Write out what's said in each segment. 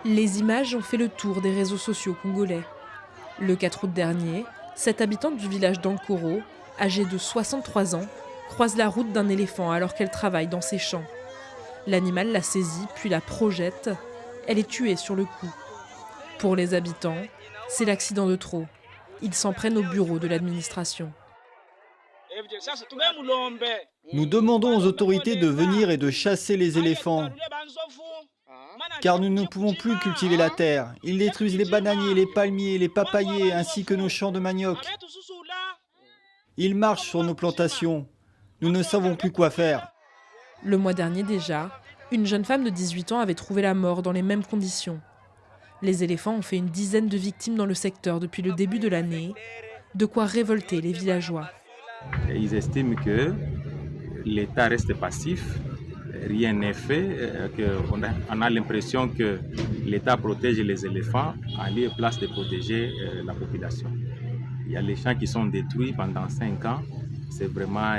Les images ont fait le tour des réseaux sociaux congolais. Le 4 août dernier, cette habitante du village d'Ankoro, âgée de 63 ans, croise la route d'un éléphant alors qu'elle travaille dans ses champs. L'animal la saisit puis la projette. Elle est tuée sur le coup. Pour les habitants, c'est l'accident de trop. Ils s'en prennent au bureau de l'administration. Nous demandons aux autorités de venir et de chasser les éléphants, car nous ne pouvons plus cultiver la terre. Ils détruisent les bananiers, les palmiers, les papayers, ainsi que nos champs de manioc. Ils marchent sur nos plantations. Nous ne savons plus quoi faire. Le mois dernier déjà, une jeune femme de 18 ans avait trouvé la mort dans les mêmes conditions. Les éléphants ont fait une dizaine de victimes dans le secteur depuis le début de l'année, de quoi révolter les villageois. Ils estiment que l'État reste passif, rien n'est fait, on a l'impression que l'État protège les éléphants en lieu et place de protéger la population. Il y a les champs qui sont détruits pendant 5 ans, c'est vraiment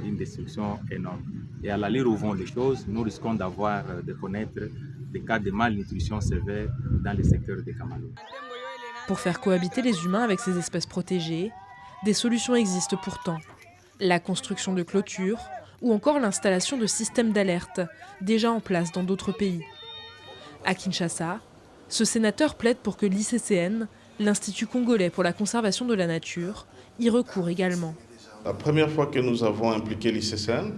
une destruction énorme. Et à l'allure où vont les choses, nous risquons de connaître des cas de malnutrition sévère dans le secteur de Kamalo. Pour faire cohabiter les humains avec ces espèces protégées, des solutions existent pourtant. La construction de clôtures ou encore l'installation de systèmes d'alerte, déjà en place dans d'autres pays. À Kinshasa, ce sénateur plaide pour que l'ICCN, l'Institut congolais pour la conservation de la nature, y recourt également. La première fois que nous avons impliqué l'ICCN,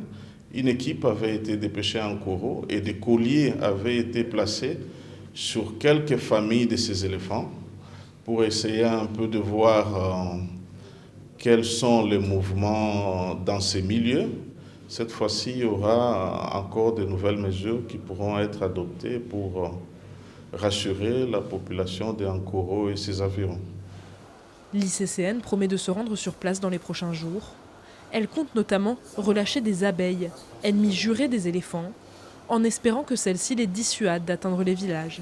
une équipe avait été dépêchée à Ankoro et des colliers avaient été placés sur quelques familles de ces éléphants pour essayer un peu de voir quels sont les mouvements dans ces milieux. Cette fois-ci, il y aura encore de nouvelles mesures qui pourront être adoptées pour rassurer la population d'Ankoro et ses environs. L'ICCN promet de se rendre sur place dans les prochains jours. Elle compte notamment relâcher des abeilles, ennemies jurées des éléphants, en espérant que celles-ci les dissuadent d'atteindre les villages.